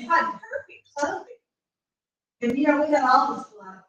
had perfect clothing. And we had all this love.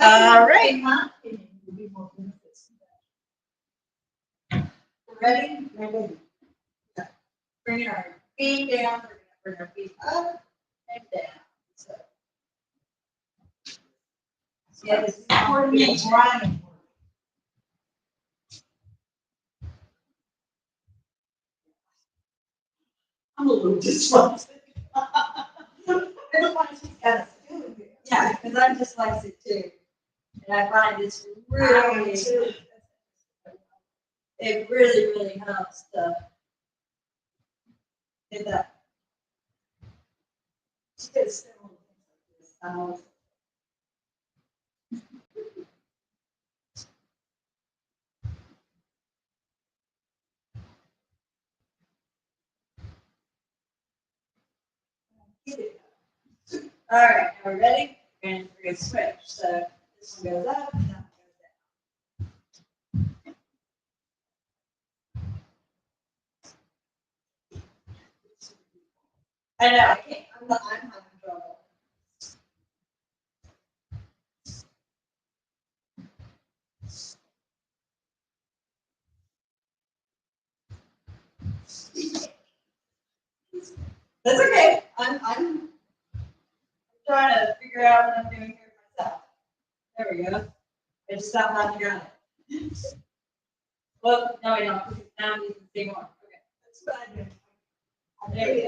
All right. Ready? Ready. Bring our feet down. Bring our feet up and down. So, yeah, this is important. It's right. I'm a little dyslexic. Yeah, because I'm dyslexic too. And I find it's really, it really, really helps to get that. Just get simple things like this. All right, are we ready? And we're going to switch. So this one goes up and that one goes down. I know, I can't, I'm having trouble. That's okay. I'm trying to figure out what I'm doing here myself. There we go. I just stopped how to got it. Well, no, I don't, because now I'm using the same one. Okay. That's what I do. There we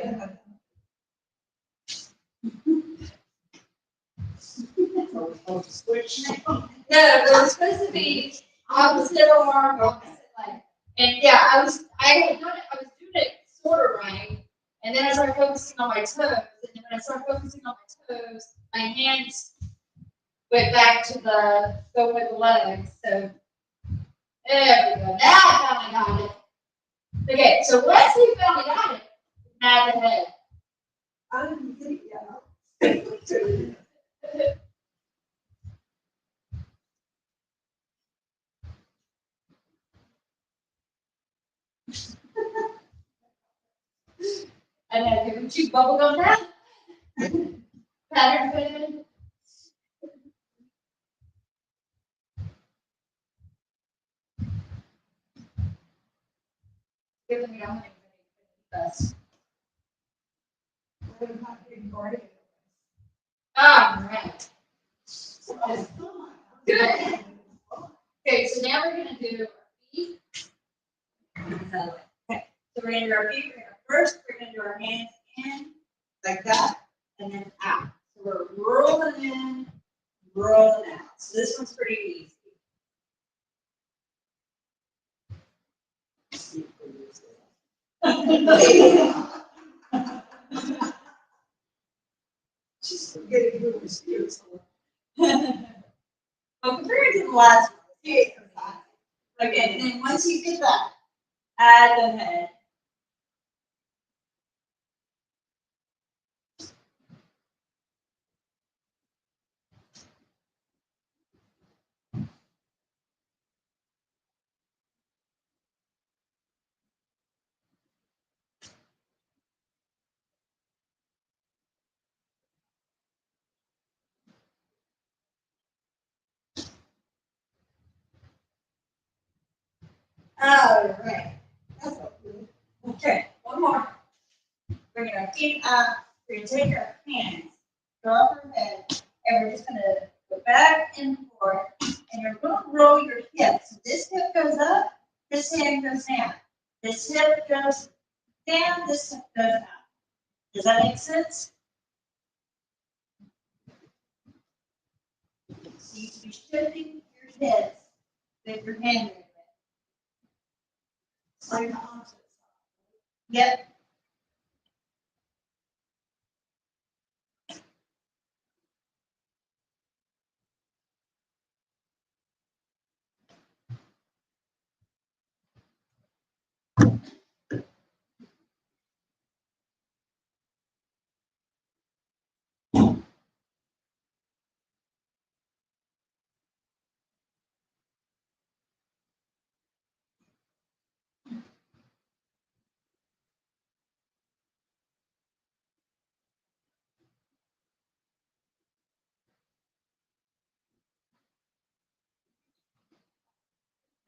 go. Switch. No, it was supposed to be opposite arm, opposite leg. And yeah, I was doing it sort of right. And then I start focusing on my toes. And then when I start focusing on my toes, my hands went back to go with the legs. So there we go. Now I finally got it. Okay, so once we finally got it, add the head. I didn't think that. I know, give them chew bubble gum now. Pattern food. Give them your own best. All right. Good. Okay, so now we're gonna do our feet. Okay, so we're gonna do our feet. First, we're gonna do our hands in like that, and then out. So we're rolling in, rolling out. So this one's pretty easy. Just getting good excuse. Well, compared to the last one, okay, and then once you get that, add the head. All right. That's okay. Okay, one more. We're gonna keep up. We're gonna take our hands, drop our head, and we're just gonna go back and forth. And you're gonna roll your hips. So this hip goes up, this hand goes down. This hip goes down, this hip goes up. Does that make sense? So you should be shifting your hips with your hand movement. Like the opposite side. Yep.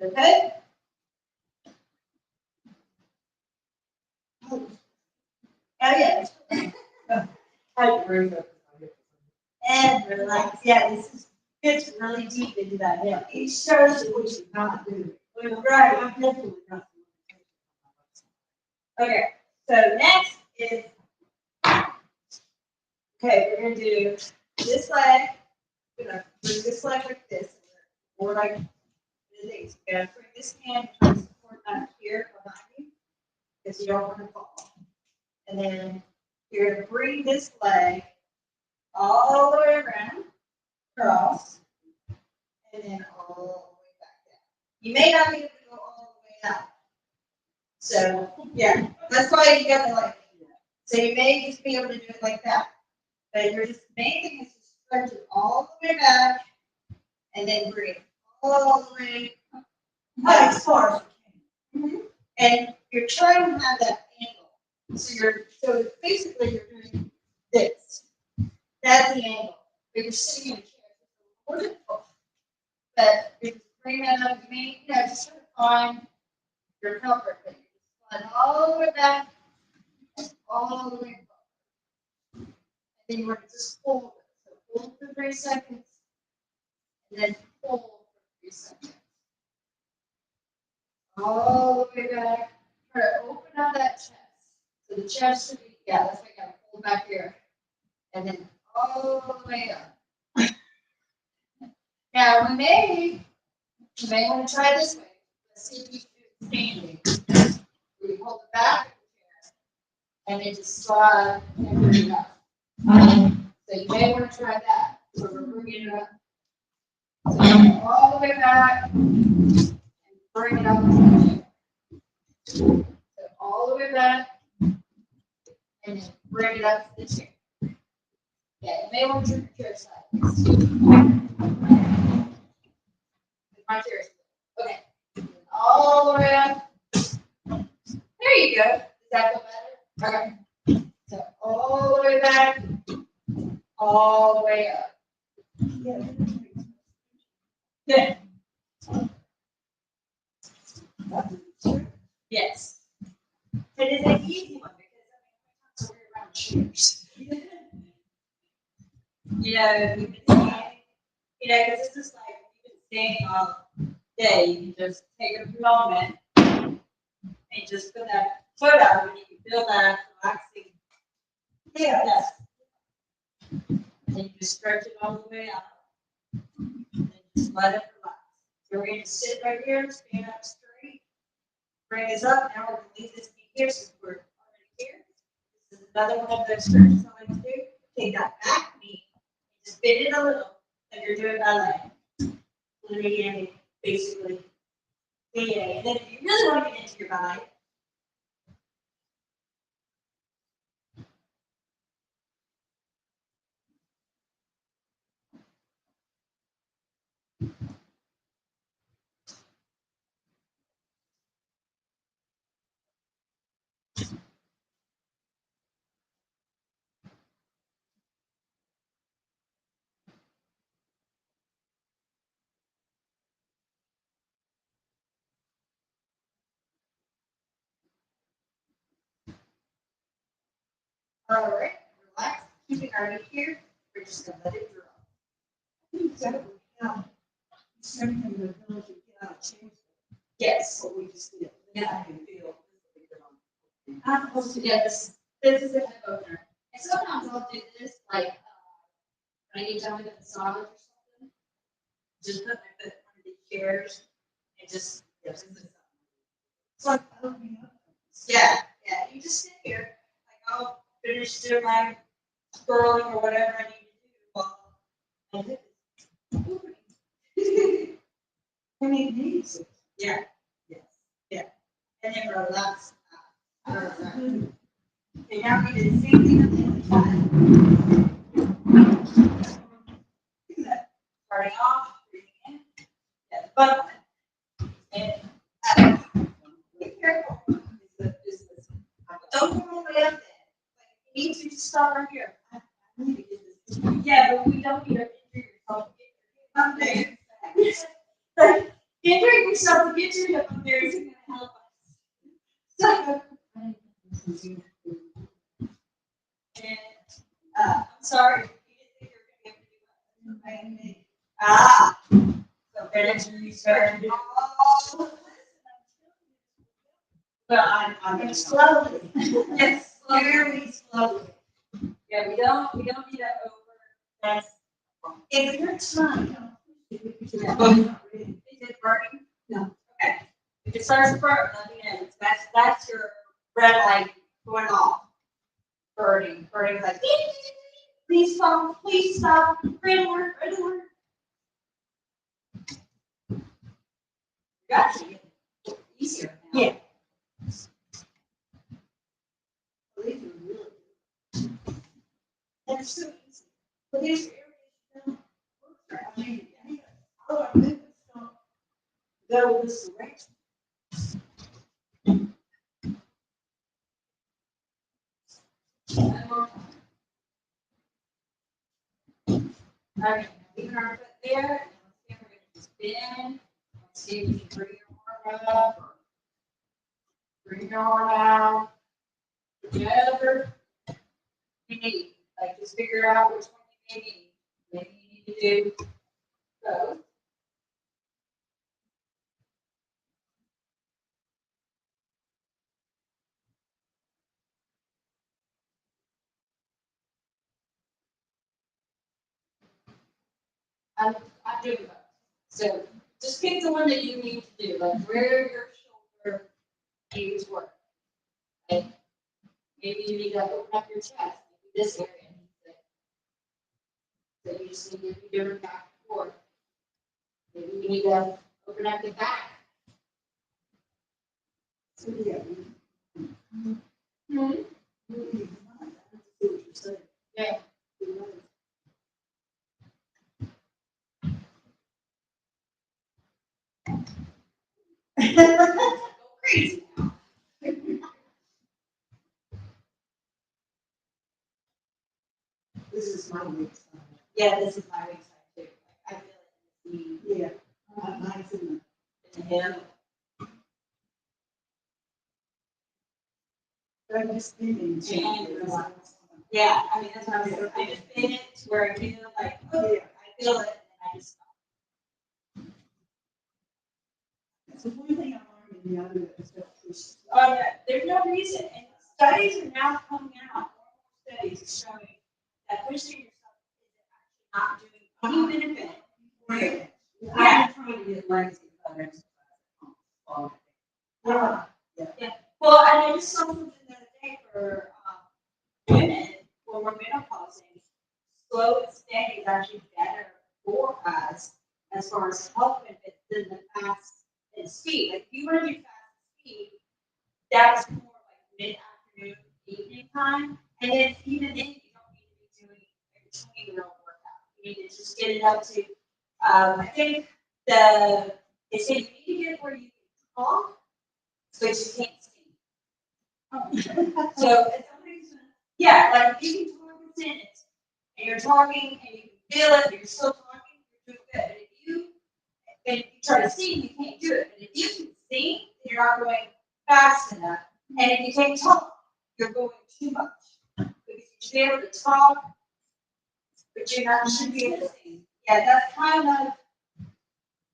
Okay. Oh yeah. And relax. Yeah, this is fits really deep into that hip. It shows you what you not do. Right, I'm definitely not. Okay, so next is okay, we're gonna do this leg. We're gonna bring this leg like this, or like this. We're gonna bring this hand and support that here behind you, because you don't want to fall. And then you're gonna bring this leg all the way around, cross, and then all the way back down. You may not be able to go all the way out. So yeah, that's why you got to like. So you may just be able to do it like that, but your just main thing is to stretch it all the way back, and then bring it all the way as far as you can. And you're trying to have that angle. So basically you're doing this. That's the angle. But you're sitting in a chair. But if you bring that up, you may just sort of find your comfort. But you just slide all the way back, all the way back. And then you want to just hold it. So hold for 3 seconds, and then hold for 3 seconds. All the way back. Try to open up that chest. So the chest should be, yeah, that's why you gotta hold back here. And then all the way up. Now you may want to try this way. Let's see if you can do it standing. We hold it back. and then just slide and bring it up. So you may want to try that. So we're bringing it up. So all the way back and bring it up. So all the way back and then bring it up to the chair. Yeah, you may want to turn your chair sideways. My chair's okay. All the way up. There you go. Does that feel better? Okay. So all the way back, all the way up. Good. Yes. It is an easy one because we're around chairs. We've been standing, because this is like you've been standing all day. You just take a moment and just put that foot out, and you can feel that relaxing. Yes. And you just stretch it all the way out. And just let it relax. So we're going to sit right here, stand up straight, bring this up. Now we're going to leave this knee here since we're already here. This is another one of those stretches I like to do. Take that back knee, just bend it a little, like you're doing ballet. Linear, basically. Yeah, and then if you really want to get into your ballet, all right, relax, keeping our knee here. We're just going to let it drop. Yes. Yeah. I'm supposed to get this is a hip opener. And sometimes I'll do this, like, when I need to with a massage or something. Just put my foot on the chairs and just, yeah, you just sit here, like, I'll finish doing my scrolling or whatever I need to do while I do this. I mean, these. Yeah. Yes. Yeah. And then relax. Okay, now we did the same thing on the other side. Starting off, breathing in. Yeah, the butt one. And be careful. Don't go all the way up there. Like, you need to just stop right here. I need to get this. Yeah, but we don't need to injure yourself. Up there. Like, injuring yourself to get your hip up there isn't going to help us. So, and, I'm sorry. You didn't think you were going to be able to do that. Ah. So, finish research. But I'm going to slowly. Yes, very slowly. Yeah, we don't need to over. That's. It's your time. Is it burning? No. Okay. If it starts to burn, let me know. That's your red light going off. Burning like, please stop, red alert. Gotcha. Easier now. Yeah. That's so easy. But there's go this direction. Okay, leave our foot there. We're going to spin. See if you can bring your arm up. Bring your arm out. Whatever you need. Like, just figure out which one you may need. Maybe you need to do both. I'm doing both. So just pick the one that you need to do, like where your shoulder needs work. Okay? Maybe you need to open up your chest, maybe this area needs it. So you just need to be doing back and forth. Maybe you need to open up the back. So, yeah. Hmm. Really, I see what you're saying. Yeah. Go crazy now. This is my weak side. Yeah, this is my weak side too. Like, I feel it in Yeah, mine's in the handle. the, I'm just thinking. Yeah, I mean, that's what I'm saying. I just made it to where I feel like, oh, Yeah, I feel it, and I just stop. that's the one thing I learned in the other is that push. Oh, yeah, there's no reason, and studies are now coming out, more studies are showing that pushing yourself is actually not doing any benefit. Right. Yeah. I'm trying to get lazy about exercise. Yeah. Well, and I just saw something the other day for, women, when we're menopausing, slow and steady is actually better for us as far as health benefits than the fast and speed. Like, if you want to do fast and speed, that's more like mid-afternoon, evening time. And then even then, you don't need to be doing a 20-year-old workout. You need to just get it up to, I think they say you need to get where you can talk, but you can't sing. So, if somebody's, yeah, like you can talk a sentence, and you're talking, and you can feel it, but you're still talking, you're doing good. But if you try to sing, you can't do it. But if you can sing, then you're not going fast enough. And if you can't talk, you're going too much. Because you should be able to talk, but you should be able to sing. Yeah, that's kind of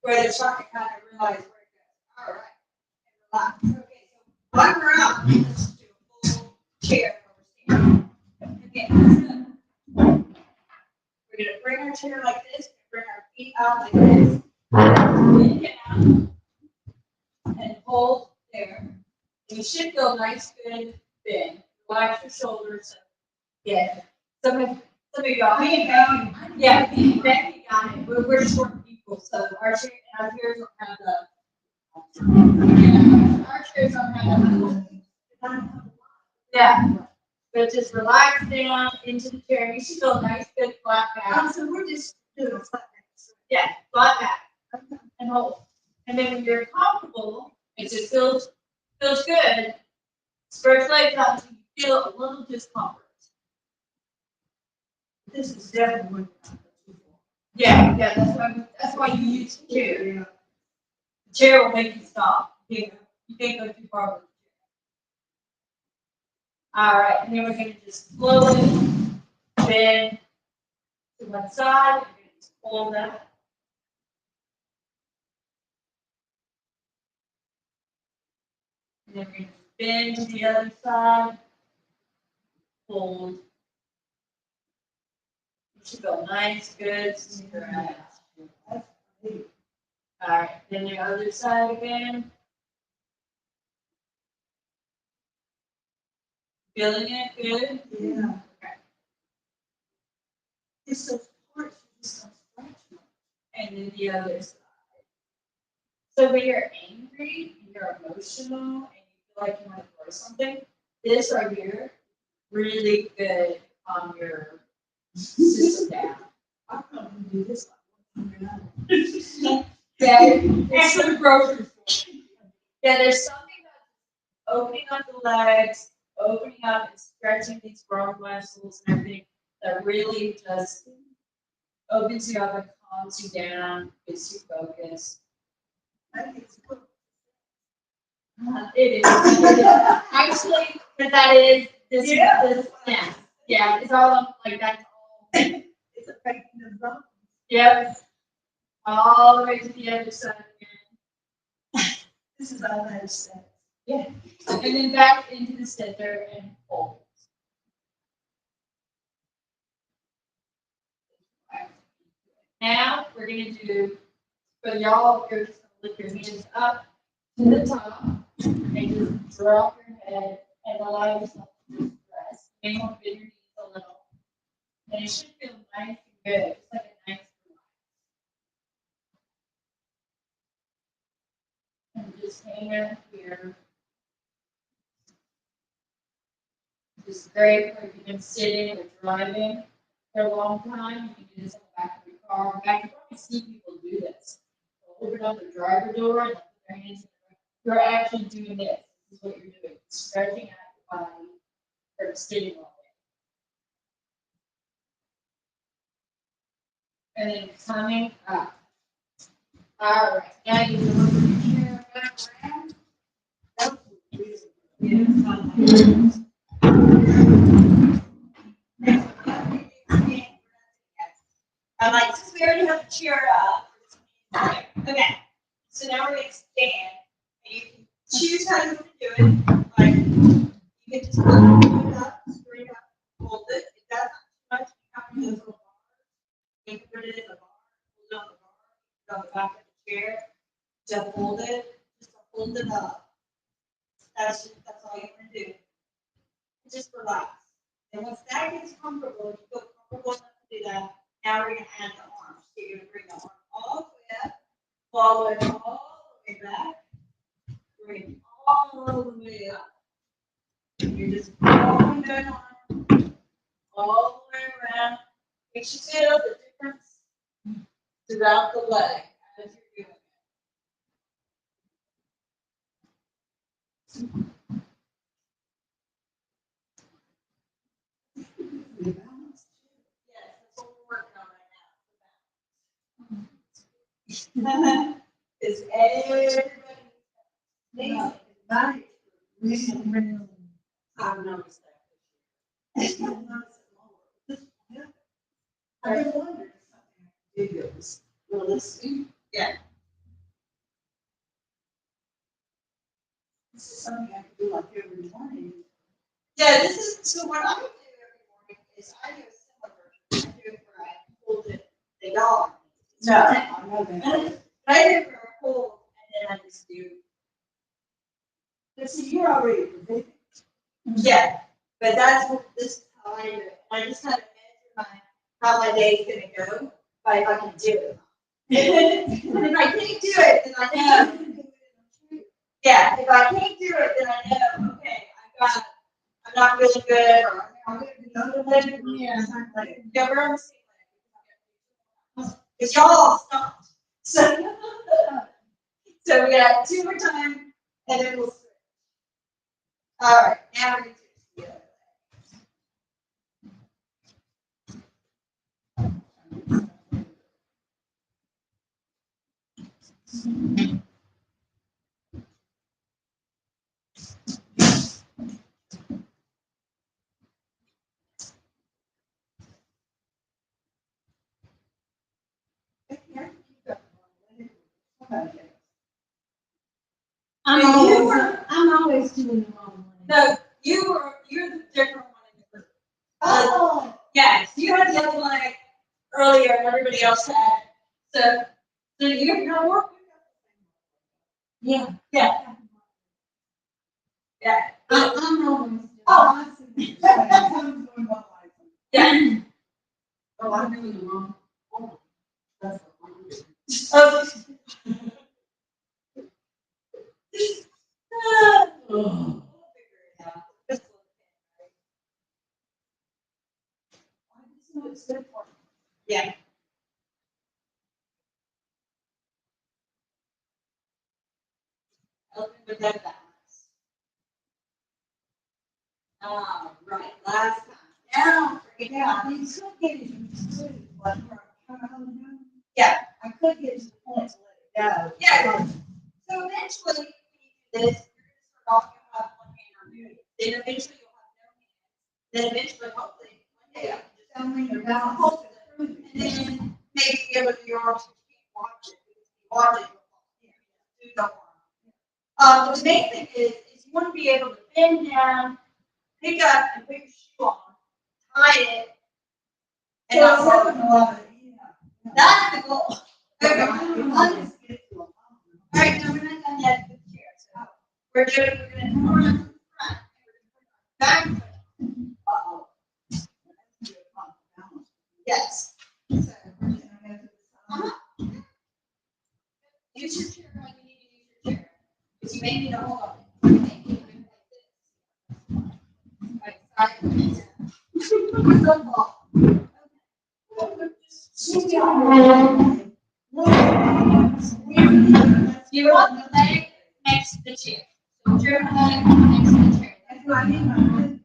where they're trying to kind of realize where it goes. All right, and relax. Okay, so while we're out, let's do a full chair where we're standing. Okay, so we're gonna bring our chair like this, bring our feet out like this. Bend down and hold there. And you should feel nice, good bend. Relax your shoulders. Yeah. Some of y'all, me and Becky, yeah, me and Becky got it. We're short people, so our chairs don't have our chairs don't have the. Yeah. But just relax down into the chair. You should feel nice, good, flat back. So we're just doing a flat back. Yeah, flat back. And hold. And then when you're comfortable, it just feels good. Spread your legs out until you feel a little discomfort. This is definitely. Yeah, that's why you use the chair. Yeah. The chair will make you stop. You can't go too far with the chair. All right, and then we're gonna just slowly bend to one side. We're gonna just pull that. And then we're gonna bend to the other side. Hold. You should feel nice, good, smooth around. All right, then the other side again. Feeling it good? Yeah. Okay. It's so hard to just scratch. And then the other side. So when you're angry, and you're emotional, and you feel like you want to throw something, this right here, really good on your system down. I probably do this. Yeah, there's some grocery store. Yeah, there's something about opening up the legs, opening up and stretching these groin muscles and everything that really just opens you up and calms you down, gets you focused. I think it's good. It is. Actually, but that is this. Yeah. Yeah. It's all like that's all. It's affecting the zone. Yep. All the way to the other side again. This is all that is said. Yeah. And then back into the center and hold. Now we're gonna do for y'all. You're just gonna lift your hands up to the top and just drop your head and allow yourself to just may want to bend your knees a little. And it should feel nice and good, just like a nice relax. And just hang out here. Just great for if you've been sitting or driving for a long time. You can do this on the back of your car. In fact, you probably see people do this. They'll open up the driver door and they'll put their hands in the. You're actually doing this. This is what you're doing. Stretching out your body or sitting all day. And then coming up. All right. Now you can move your chair back around. I'm like, since we already have the chair up. Okay, so now we're gonna stand, and you can choose how you want to do it. Like, you can just hold it up, straight up, hold it. If that's not too much, you have to do this little bar. You can put it in the bar, hold it on the bar, on the back of the chair, just hold it up. That's all you want to do. Just relax. And once that gets comfortable, if you feel comfortable enough to do that, now we're gonna add the arms. So you're gonna bring the arm all the way up, follow it all the way back, bring it all the way up. And you're just following that arm all the way around. You should feel the difference throughout the leg as you're doing it. Yes, that's what we're working on right now. Is everybody? I've noticed that. I've been wondering if something I could do that was realistic. Yeah. This is something I could do like every morning. Yeah, this is, so what I do every morning is I do a similar version. I do it where I hold it, the dog. No, I know that. I do it where I hold, and then I just do. But see, you're already prepared. Yeah, but that's what, this is how I do it. I just kind of measure how my day's gonna go, by if I can do it. And if I can't do it, then I know. Yeah, if I can't do it, then I know, okay, I'm not feeling good, or I'm gonna do another leg. Yeah. Yeah, we're on the same leg. Because y'all stopped. So, so we got 2 more time, and then we'll switch. All right, now we're gonna do it. I'm always doing the wrong one. No, you're the different one in the group. Oh. Yes, you had the other leg earlier, and everybody else had. So you're gonna work. Yeah. Yeah. Yeah. I'm always. Oh. Yeah. Oh, I'm doing the wrong. Oh, that's what I'm doing. Oh. Oh. It's good for me. Yeah. Open with that balance. All right, last time. Now, bring it Yeah, down. I could get it to like, Yeah. I could get to the point to let it go. Yeah. So eventually, when you do this, you're gonna start off, you'll have one hand on you. Then eventually you'll have no hand. Then eventually, hopefully, one day, you can just Telling your hold balance. it. And then maybe be able to do your arms, you can't watch it. Because if you watch it, you'll do no harm. But the main thing is you want to be able to bend down, pick up and put your shoe on, tie it, and not roll it. That's the goal. Okay. All right, now we're not done yet with the chair. So we're gonna turn it to the front. Back. Uh-oh. Yes. So, Uh-huh. use your chair when you need to use your chair. Because you may need to hold on. You may need to do it like this. Like side. Football. You want the leg next to the chair. So put your leg next to the chair. That's what I mean by this.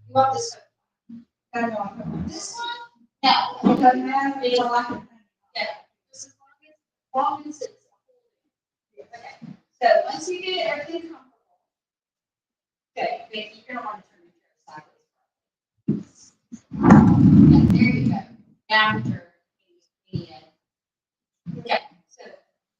You want this I know. this one? No. It doesn't matter. It's a lot. Yeah. Just as long as it's. Okay. So once you get everything comfortable. Okay, Vicky, you're gonna want to turn your chair sideways. Yeah, there you go. Now turn the end. Okay, so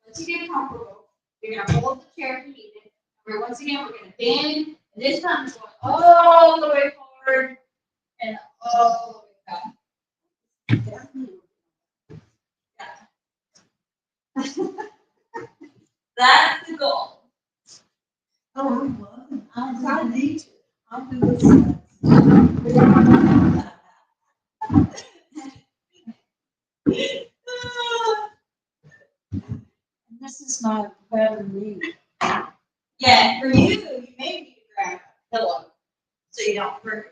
once you get comfortable, you're gonna hold the chair if you need it. Once again, we're gonna bend, and this time it's going all the way forward and all the way back. That's the goal. Oh, I need to. I'll do this. This is not better me. Yeah, for you, you may need to grab a pillow so you don't hurt your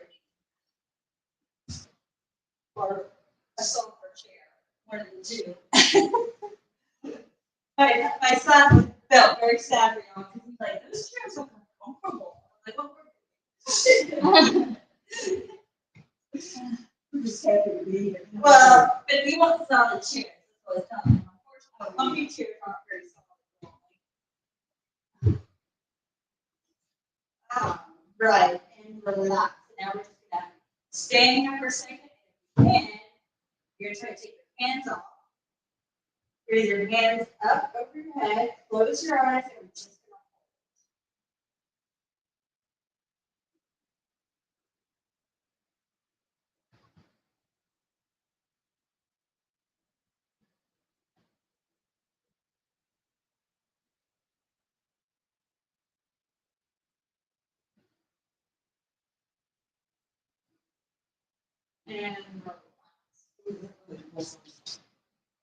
knee. Or a sofa chair, one of the two. My son felt very sad because he's like, those chairs are uncomfortable. I'm like, oh, I'm just happy to be here. well, but we want solid chairs. That's what I was telling him. Unfortunately, comfy chairs aren't very solid. Right, and relax. Now we're just gonna stand here for a second. And you're gonna try to take your hands off. Raise your hands up over your head. Close your eyes, and we're just gonna and relax.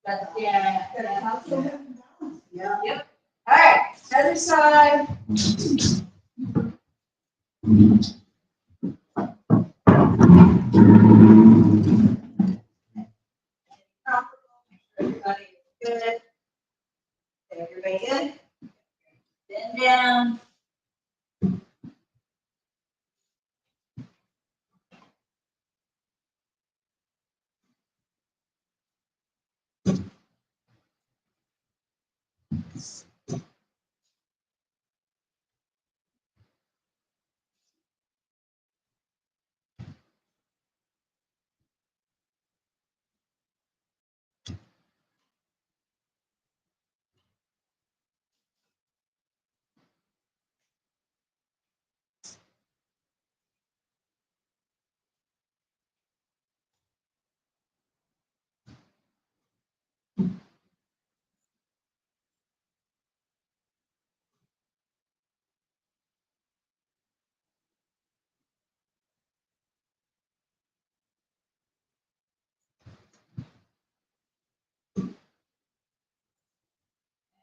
That's yeah. Yeah. Yep. All right. Other side. Everybody good. Everybody good. Bend down.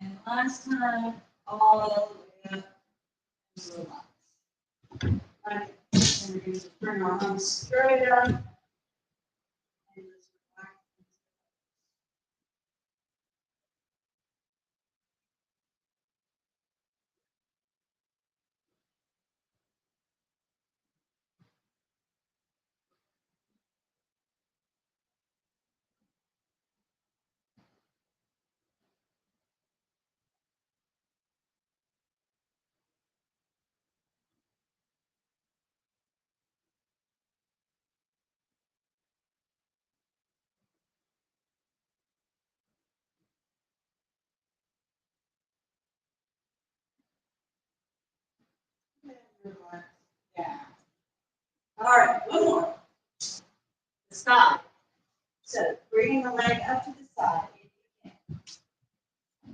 And last time, all the way up. Just relax. And we're going to bring our arms straight up. And just relax. Relax. Yeah. All right, one more. The side. So bringing the leg up to the side. If you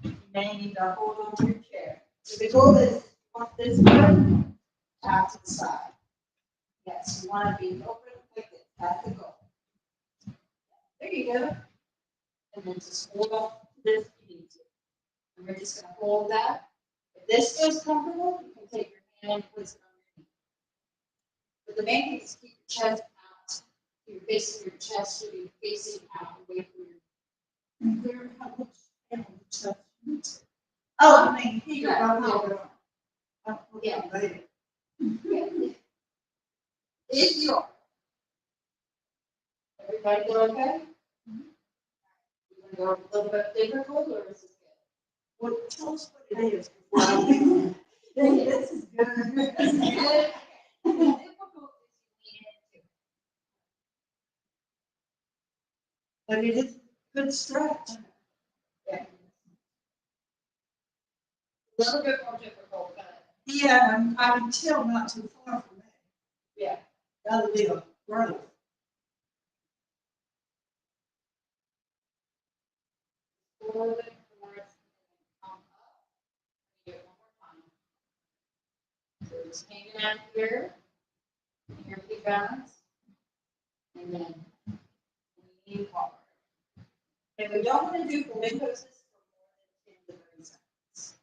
can. You may need to hold on to your chair. So the goal is, you want this foot out to the side. Yes, you want to be open like this. That's the goal. you go. And then just hold off this if you need to. And we're just gonna hold that. If this feels comfortable, you can take your hand and place it underneath. But the main thing is keep your chest out. You're facing your chest should be facing out away from your. Where, how much, and stuff. Oh, I mean, here, Yeah. Yeah. If you are. Everybody go okay? You wanna go a little bit difficult or is this good? Well, tell us what it is. This is good. This is good. Difficult is you lean into it. But it is good stretch. Yeah. A little bit more difficult, but Yeah, I'm still not too far from that. yeah. That'll be a growth. A little bit forward and come up. Do it one more time. So just hanging out here. Your feet balance. And then lean forward. and we don't wanna do flamingo poses for more than 10 to 30 seconds.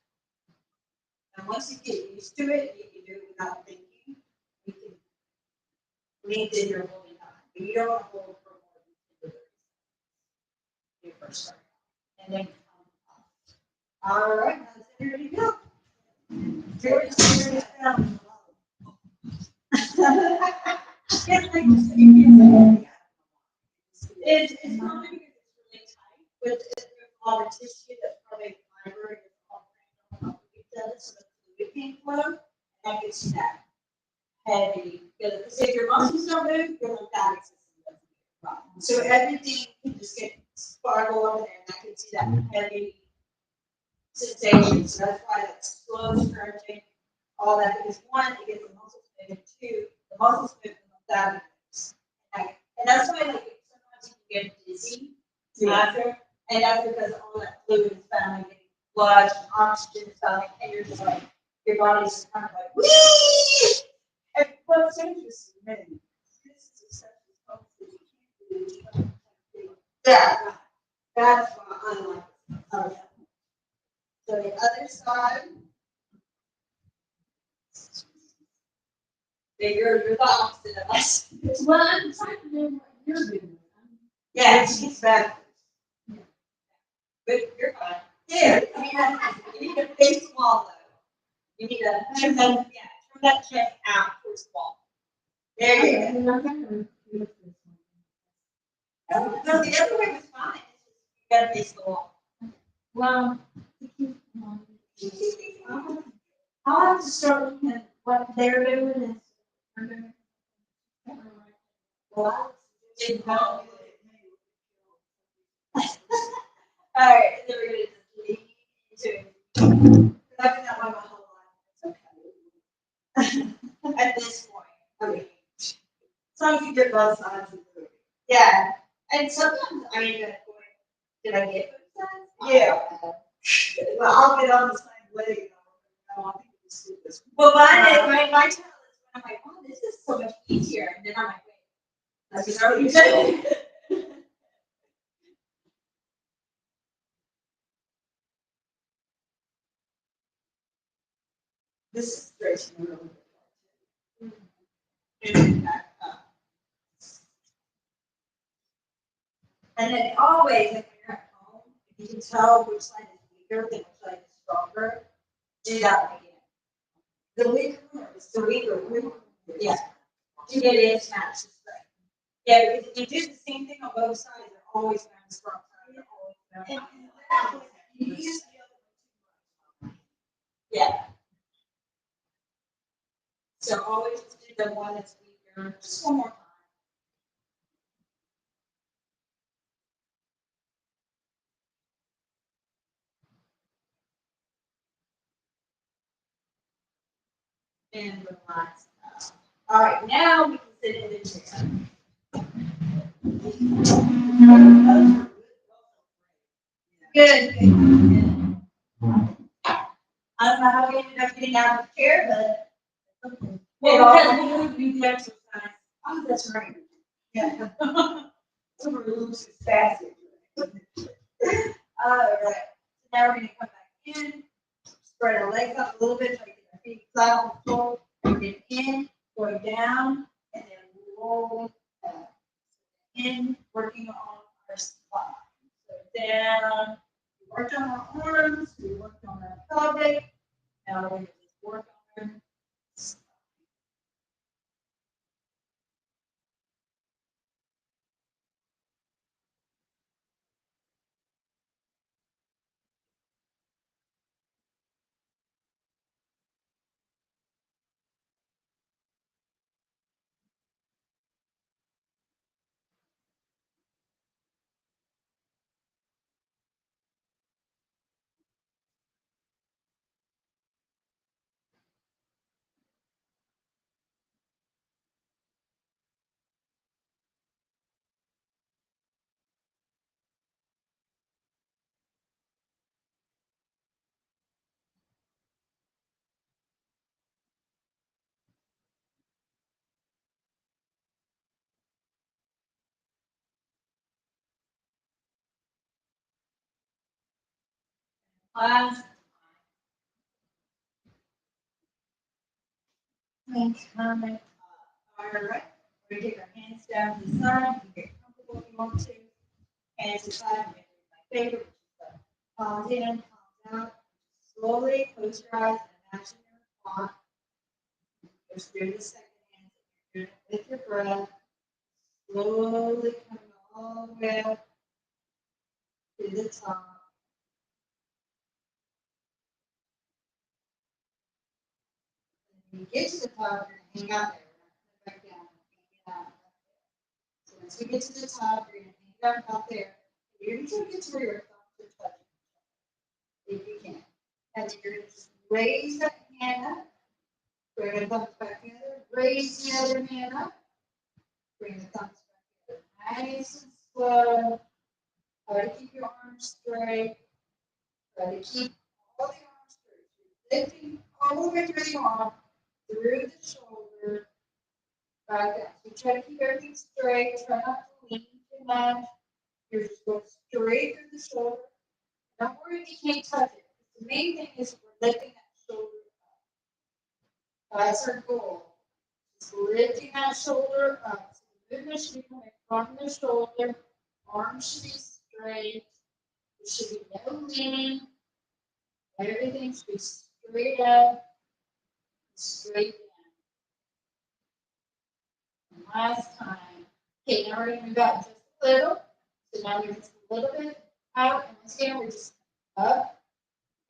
And once you get used to it, you can do it without thinking. You can lengthen your holding time, but you don't wanna hold for more than 10 to 30 seconds. When you first start. And then come up. All right, now it's ready to go. Very serious down. It's probably because it's really tight, but it's a lot of tissue that's probably fiber and it's all cranked on we've done it so the fluid can flow, and that gets you that heavy. Because if your muscles don't move, your lymphatic system doesn't move. Right. So everything can just get sparkle up in there, and I can see that heavy sensation. So that's why that slow stretching, all that, because one, it gets the muscles moving, two, the muscles move, the lymphatic moves. And that's why, like, sometimes you can get dizzy after, and that's because all that fluid is finally getting blood, oxygen is finally, and you're just like, your body's just kind of like, whee! And what's interesting, man, this is a sexual function you can't do. Yeah, that's why I like it. Okay. So the other side. You're the opposite of us. Well, I'm trying to do what you're doing. Yeah, it's backwards. But you're fine. Yeah, you need to face the wall though. You need to turn that chest out towards the wall. There you go. No, the other way was fine. You gotta face the wall. Well. I'll have to start looking at what they're doing and. Well, didn't know. All right, and then we're gonna just lean into it. I've been that way my whole life. It's okay. At this point, I mean, as long as you get both sides of the movie. Yeah, and sometimes I end up going, did I get both sides? Yeah. Well, I'll get on the same leg. I think it's this. Well, my challenge is when I'm like, oh, this is so much easier, and then I'm like, wait, that's just how you do it. This is stretching a little bit. And back up. And then always, if you're at home, if you can tell which side is weaker than which side is stronger, do that one again. The weaker is the weaker. Yeah. To get it to match the strength. Yeah, because if you do the same thing on both sides, you're always going to strong side. You're always going to you use the other one. Yeah. So always do the one that's weaker. Just one more time. And relax. All right, now we can sit in the chair. Good. I don't know how we ended up getting out of the chair, but. Well, because we do the exercise. Oh, that's right. Yeah. proves his passage. All right, so now we're gonna come back in, spread our legs out a little bit, try to get our feet flat on the floor, bring it in, going down, and then roll back. In, working on our spine. So down, we worked on our arms, we worked on our pelvic, now we're gonna just work on our spine. Last time, all right, we're gonna take our hands down to the side, you get comfortable if you want to. Hands to the side, I'm gonna do my favorite, which is the palms in, palms out. Slowly close your eyes and imagine your heart. Just do the second hand, you're doing it with your breath. Slowly coming all the way up to the top. When you get to the top, you're gonna hang out there. We're not gonna back down. Hang out. So once we get to the top, you're gonna hang out there. You're gonna get to where your thumbs are touching, if you can. And then you're gonna just raise that hand up. Bring the thumbs back together. Raise the other hand up. Bring the thumbs back together. Nice and slow. Try to keep your arms straight. Try to keep all the arms straight. Lifting all the way through the arm, through the shoulder, back down. So try to keep everything straight. Try not to lean too much. You're just going straight through the shoulder. Don't worry if you can't touch it. The main thing is we're lifting that shoulder up. That's our goal. Just lifting that shoulder up. So the movement should be coming from the shoulder. Arms should be straight. There should be no leaning. Everything should be straight up, straight down. And last time. Okay, now we're going to move out just a little. So now we're just a little bit out, and once again, we're just up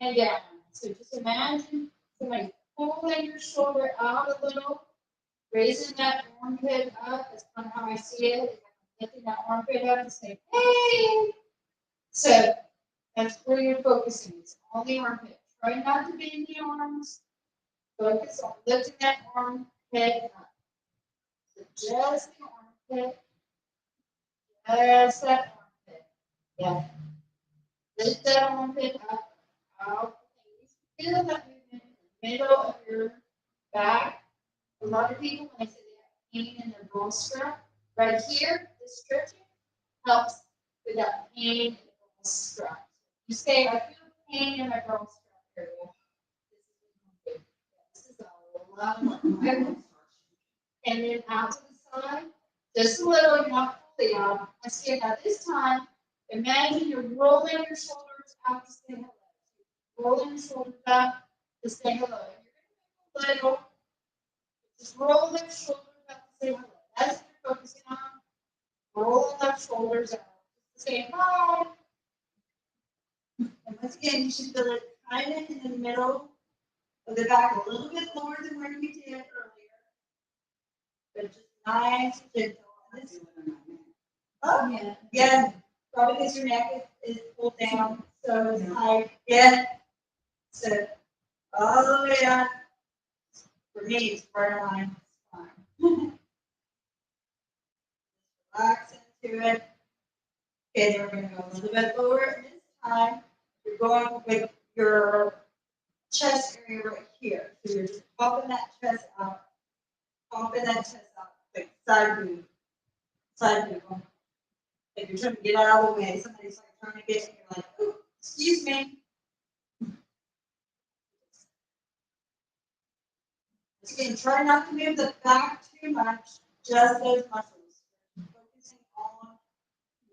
and down. So just imagine somebody pulling your shoulder out a little, raising that armpit up. That's kind of how I see it. Lifting that armpit up and say, hey. So that's where you're focusing. It's on the armpit. Try not to bend the arms. Focus on lifting that armpit up. So just the armpit. Just that armpit. Yeah. Lift that armpit up, out. Feel that movement in the middle of your back. A lot of people, when they say they have pain in their ball strap, right here, this stretching helps with that pain in the ball strap. You say, I feel pain in my ball strap area. This is a lot of work. And then out to the side, just a little, not fully out. I see it now this time. Imagine you're rolling your shoulders out to say hello. Rolling your shoulders back to say hello. You're going to make a little, just roll your shoulders out to say hello. That's what you're focusing on. Roll those shoulders out to say hi. And once again, you should feel it kind of in the middle of the back, a little bit lower than where you did earlier. But just nice and gentle. Oh, yeah. Yeah. Probably because your neck is pulled down, so it's high. Yeah. So, all the way up. For me, it's part of my spine. Relax into it. Okay, then we're going to go a little bit lower. This time, you're going with your chest area right here. So you're just popping that chest out. Popping that chest out. Like side move. Side move. Like you're trying to get out of the way, somebody's like trying to get, and you're like, oh, excuse me. Again, try not to move the back too much, just those muscles. Focusing on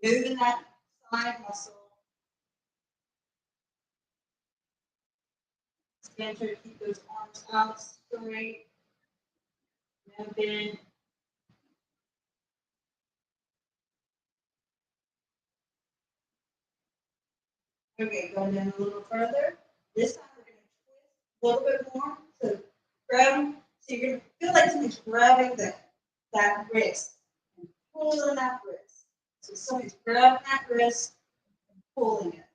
moving that side muscle. Again, try to keep those arms out straight. No bend. Okay, going down a little further. This time we're going to twist a little bit more. So grab, so you're going to feel like somebody's grabbing that wrist and pulling that wrist. So somebody's grabbing that wrist and pulling it.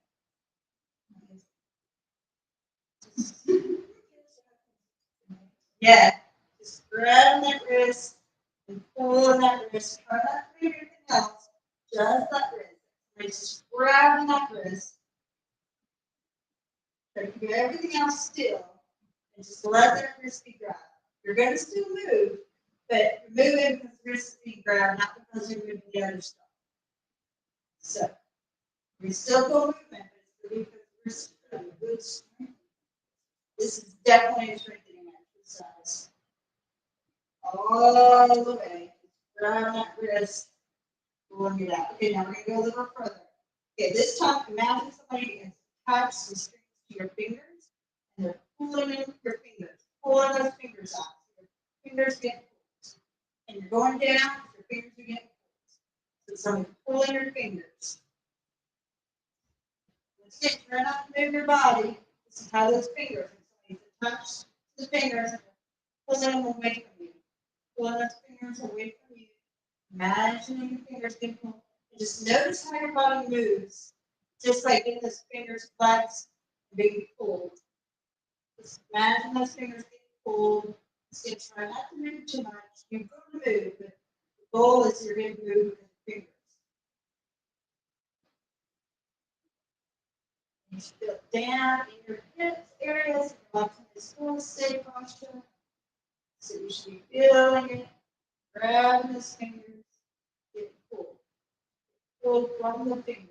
Yeah, just grabbing that wrist and pulling that wrist. Try not to do anything else, just that wrist. Like just grabbing that wrist. Try to keep everything else still and just let that wrist be grabbed. You're going to still move, but you're moving because the wrist is being grabbed, not because you're moving the other stuff. So, we still go movement, but it's really because the wrist is grabbing good strength. This is definitely a strengthening exercise. All the way. Grab that wrist, pulling it out. Okay, now we're going to go a little further. Okay, this time, imagine somebody has attached some strings to your fingers, and they're pulling in your fingers, pulling those fingers out. Your fingers get pulled. And you're going down, your fingers are getting pulled. So somebody's pulling your fingers. Once again, try not to move your body. This is how those fingers, somebody's attached to the fingers, and pulling them away from you. Pulling those fingers away from you. Imagining your fingers getting pulled. And just notice how your body moves. Just like getting those fingers flexed and being pulled. Just imagine those fingers getting pulled. Just try not to move too much. You're going to move, but the goal is you're going to move with your fingers. You should feel down in your hips areas. You're like in this full stay posture. So you should be feeling it. Grabbing those fingers. Get pulled. Pulled from the fingers.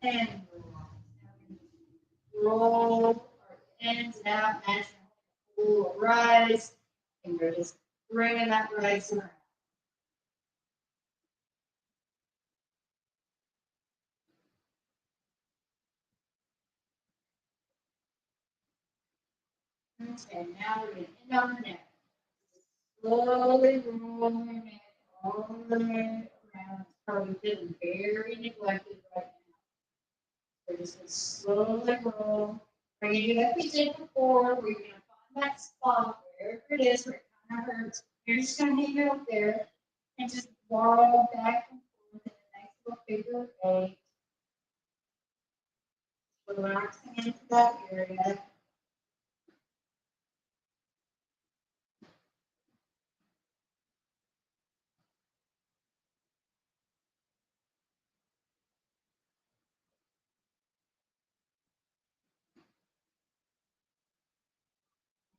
And roll our hands out, imagine a full rise, and we're just bringing that rise around. And now we're going to end on the neck. Slowly rolling your neck all the way around. It's probably feeling very neglected right now. We're just going to slowly roll. We're going to do like we did before. We're going to find that spot, wherever it is, where it kind of hurts. You're just going to hang it up there and just roll back and forth in a nice little figure eight. Relaxing into that area.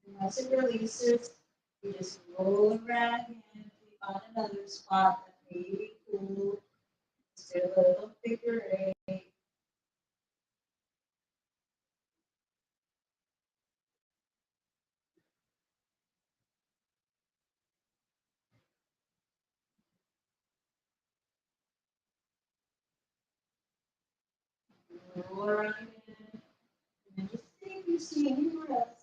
And as it releases, you just roll around again. You find another spot that may be cool. Just do a little figure eight. Roll around again. And just see if you see anywhere else.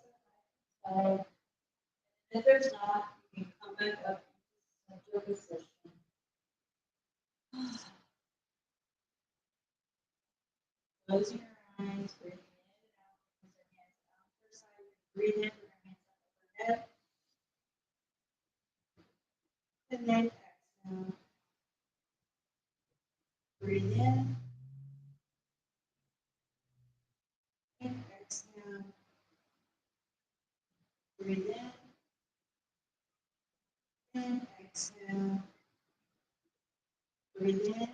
If there's not, you can come back up to your position. Closing your eyes, breathing in and out. Breathe in, put your hands up overhead. And then exhale. Breathe in. And exhale. Breathe in. And exhale. Breathe in.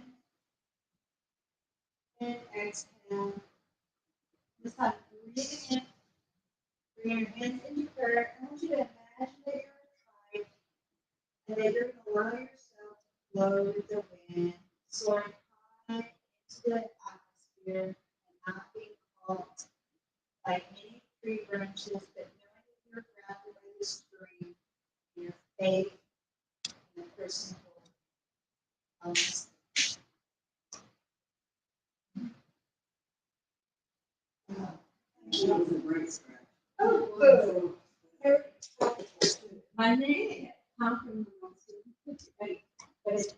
And exhale. This time, breathing in. Bring your hands into prayer. I want you to imagine that you're a kite And then you're gonna allow yourself to flow with the wind, soaring high into the atmosphere and not being caught by any tree branches, but knowing that you're grounded by the stream, your faith, and the person who owns. That was a great scratch. Oh, good. My name, how can we not see? But it's